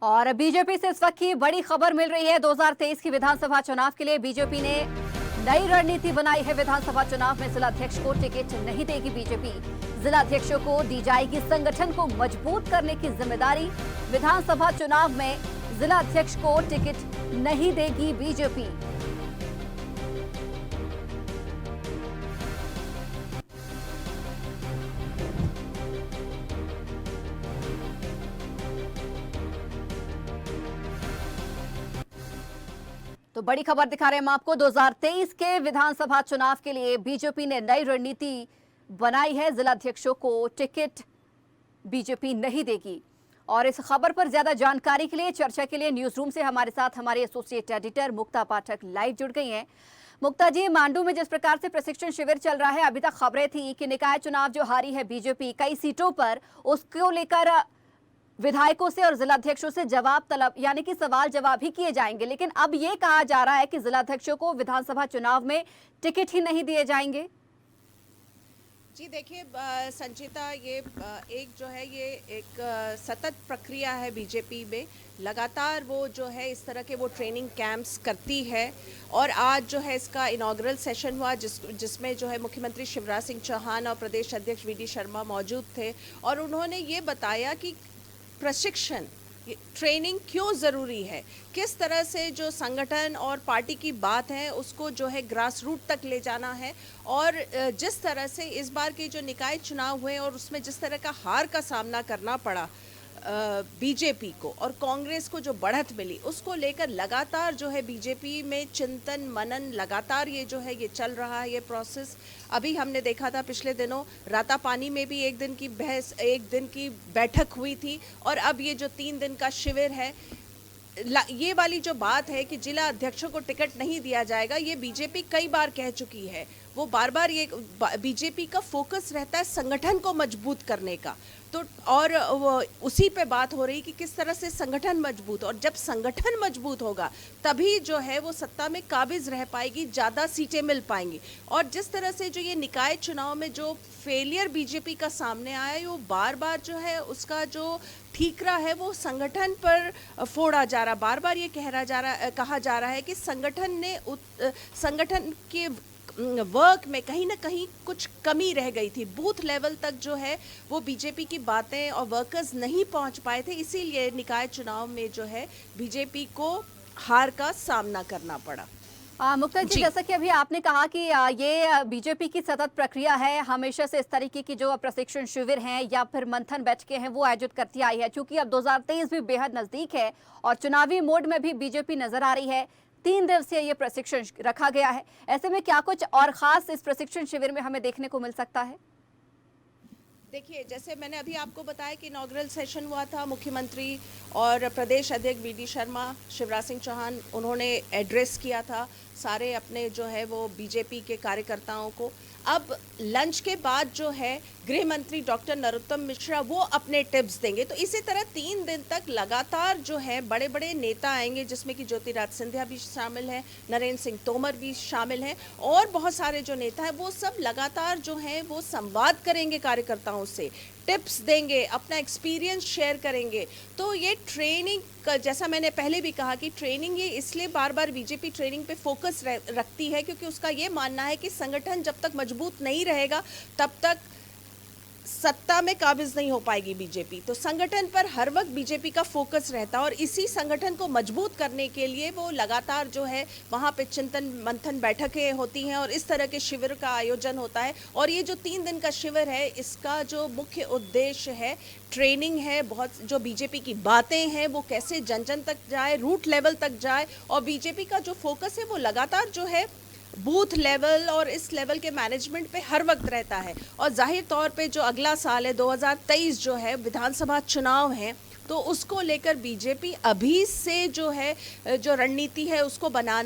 और बीजेपी से इस वक्त की बड़ी खबर मिल रही है। 2023 की विधानसभा चुनाव के लिए बीजेपी ने नई रणनीति बनाई है। विधानसभा चुनाव में जिलाध्यक्ष को टिकट नहीं देगी बीजेपी। जिलाध्यक्षों को दी जाएगी संगठन को मजबूत करने की जिम्मेदारी। विधानसभा चुनाव में जिलाध्यक्ष को टिकट नहीं देगी बीजेपी। तो बड़ी खबर दिखा रहे हैं हम आपको। 2023 के विधानसभा चुनाव के लिए बीजेपी ने नई रणनीति बनाई है। जिलाध्यक्षों को टिकट बीजेपी नहीं देगी। और इस खबर पर ज्यादा जानकारी के लिए, चर्चा के लिए न्यूज रूम से हमारे साथ हमारे एसोसिएट एडिटर मुक्ता पाठक लाइव जुड़ गई हैं। मुक्ता जी, मांडू में जिस प्रकार से प्रशिक्षण शिविर चल रहा है, अभी तक खबरें थी कि निकाय चुनाव जो हारी है बीजेपी कई सीटों पर, उसको लेकर विधायकों से और जिलाध्यक्षों से जवाब तलब यानी कि सवाल जवाब ही किए जाएंगे। लेकिन अब ये कहा जा रहा है कि जिलाध्यक्षों को विधानसभा चुनाव में टिकट ही नहीं दिए जाएंगे। जी देखिए संचिता, ये एक जो है ये एक सतत प्रक्रिया है बीजेपी में। लगातार वो जो है इस तरह के वो ट्रेनिंग कैंप्स करती है। और आज जो है इसका इनॉग्रल सेशन हुआ जिसमें जो है मुख्यमंत्री शिवराज सिंह चौहान और प्रदेश अध्यक्ष वी डी शर्मा मौजूद थे। और उन्होंने ये बताया कि प्रशिक्षण ट्रेनिंग क्यों ज़रूरी है, किस तरह से जो संगठन और पार्टी की बात है उसको जो है ग्रास रूट तक ले जाना है। और जिस तरह से इस बार के जो निकाय चुनाव हुए और उसमें जिस तरह का हार का सामना करना पड़ा बीजेपी को और कांग्रेस को जो बढ़त मिली, उसको लेकर लगातार जो है बीजेपी में चिंतन मनन लगातार ये जो है ये चल रहा है, ये प्रोसेस। अभी हमने देखा था पिछले दिनों रातापानी में भी एक दिन की बहस, एक दिन की बैठक हुई थी। और अब ये जो 3 दिन का शिविर है, ये वाली जो बात है कि जिला अध्यक्षों को टिकट नहीं दिया जाएगा, ये बीजेपी कई बार कह चुकी है। वो बार बार ये बीजेपी का फोकस रहता है संगठन को मजबूत करने का। तो और उसी पे बात हो रही कि किस तरह से संगठन मजबूत, और जब संगठन मजबूत होगा तभी जो है वो सत्ता में काबिज रह पाएगी, ज़्यादा सीटें मिल पाएंगी। और जिस तरह से जो ये निकाय चुनाव में जो फेलियर बीजेपी का सामने आया है, वो बार बार जो है उसका जो ठीकरा है वो संगठन पर फोड़ा जा रहा। बार बार ये कहा जा रहा है कि संगठन के वर्क में कहीं ना कहीं कुछ कमी रह गई थी। बूथ लेवल तक जो है वो बीजेपी की बातें और वर्कर्स नहीं पहुंच पाए थे, इसीलिए निकाय चुनाव में जो है बीजेपी को हार का सामना करना पड़ा। मुक्ता जी, जैसा कि अभी आपने कहा कि ये बीजेपी की सतत प्रक्रिया है, हमेशा से इस तरीके की जो प्रशिक्षण शिविर हैं या फिर मंथन बैठकें हैं वो आयोजित करती आई है। चूंकि अब 2023 भी बेहद नजदीक है और चुनावी मोड में भी बीजेपी नजर आ रही है, 3 दिवसीय ये प्रशिक्षण रखा गया है। ऐसे में क्या कुछ और खास इस प्रशिक्षण शिविर में हमें देखने को मिल सकता है? देखिए, जैसे मैंने अभी आपको बताया कि इनॉग्रल सेशन हुआ था, मुख्यमंत्री और प्रदेश अध्यक्ष वी डी शर्मा, शिवराज सिंह चौहान, उन्होंने एड्रेस किया था सारे अपने जो है वो बीजेपी के कार्यकर्ताओं को। अब लंच के बाद जो है गृह मंत्री डॉक्टर नरोत्तम मिश्रा वो अपने टिप्स देंगे। तो इसी तरह 3 दिन तक लगातार जो है बड़े बड़े नेता आएंगे, जिसमें कि ज्योतिरादित्य सिंधिया भी शामिल हैं, नरेंद्र सिंह तोमर भी शामिल हैं और बहुत सारे जो नेता हैं वो सब लगातार जो हैं वो संवाद करेंगे कार्यकर्ताओं से, टिप्स देंगे, अपना एक्सपीरियंस शेयर करेंगे। तो ये ट्रेनिंग जैसा मैंने पहले भी कहा कि ट्रेनिंग ये इसलिए बार बार बीजेपी ट्रेनिंग पे फोकस रखती है क्योंकि उसका ये मानना है कि संगठन जब तक मजबूत नहीं रहेगा तब तक सत्ता में काबिज नहीं हो पाएगी बीजेपी। तो संगठन पर हर वक्त बीजेपी का फोकस रहता है और इसी संगठन को मजबूत करने के लिए वो लगातार जो है वहाँ पे चिंतन मंथन बैठकें होती हैं और इस तरह के शिविर का आयोजन होता है। और ये जो 3 दिन का शिविर है, इसका जो मुख्य उद्देश्य है ट्रेनिंग है। बहुत जो बीजेपी की बातें हैं वो कैसे जन जन तक जाए, रूट लेवल तक जाए। और बीजेपी का जो फोकस है वो लगातार जो है बूथ लेवल और इस लेवल के मैनेजमेंट पे हर वक्त रहता है। और जाहिर तौर पे जो अगला साल है 2023 जो है विधानसभा चुनाव है, तो उसको लेकर बीजेपी अभी से जो है जो रणनीति है उसको बना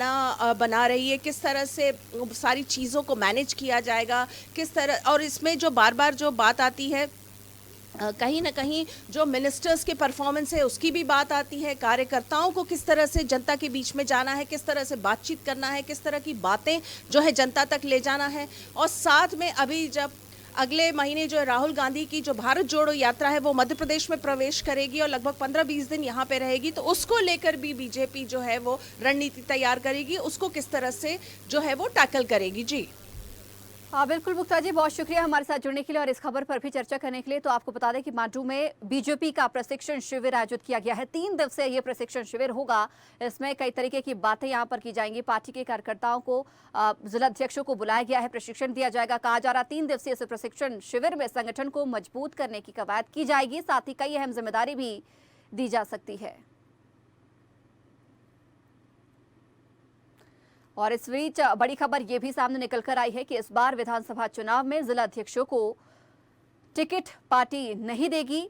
रही है। किस तरह से सारी चीज़ों को मैनेज किया जाएगा, किस तरह, और इसमें जो बार बार जो बात आती है कहीं ना कहीं जो मिनिस्टर्स के परफॉर्मेंस है उसकी भी बात आती है। कार्यकर्ताओं को किस तरह से जनता के बीच में जाना है, किस तरह से बातचीत करना है, किस तरह की बातें जो है जनता तक ले जाना है। और साथ में अभी जब अगले महीने जो है राहुल गांधी की जो भारत जोड़ो यात्रा है वो मध्य प्रदेश में प्रवेश करेगी और लगभग 15-20 दिन यहाँ पे रहेगी, तो उसको लेकर भी बीजेपी जो है वो रणनीति तैयार करेगी, उसको किस तरह से जो है वो टैकल करेगी। जी हाँ बिल्कुल मुक्ता जी, बहुत शुक्रिया हमारे साथ जुड़ने के लिए और इस खबर पर भी चर्चा करने के लिए। तो आपको बता दें कि मांडू में बीजेपी का प्रशिक्षण शिविर आयोजित किया गया है। 3 दिवसीय ये प्रशिक्षण शिविर होगा। इसमें कई तरीके की बातें यहाँ पर की जाएंगी। पार्टी के कार्यकर्ताओं को, जिलाध्यक्षों को बुलाया गया है, प्रशिक्षण दिया जाएगा। कहा जा रहा 3 दिवसीय इस प्रशिक्षण शिविर में संगठन को मजबूत करने की कवायद की जाएगी, साथ ही कई अहम जिम्मेदारी भी दी जा सकती है। और इस बीच बड़ी खबर यह भी सामने निकल कर आई है कि इस बार विधानसभा चुनाव में जिला अध्यक्षों को टिकट पार्टी नहीं देगी।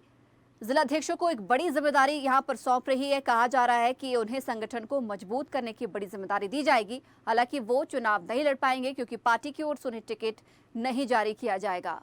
जिला अध्यक्षों को एक बड़ी जिम्मेदारी यहां पर सौंप रही है। कहा जा रहा है कि उन्हें संगठन को मजबूत करने की बड़ी जिम्मेदारी दी जाएगी। हालांकि वो चुनाव नहीं लड़ पाएंगे क्योंकि पार्टी की ओर से उन्हें टिकट नहीं जारी किया जाएगा।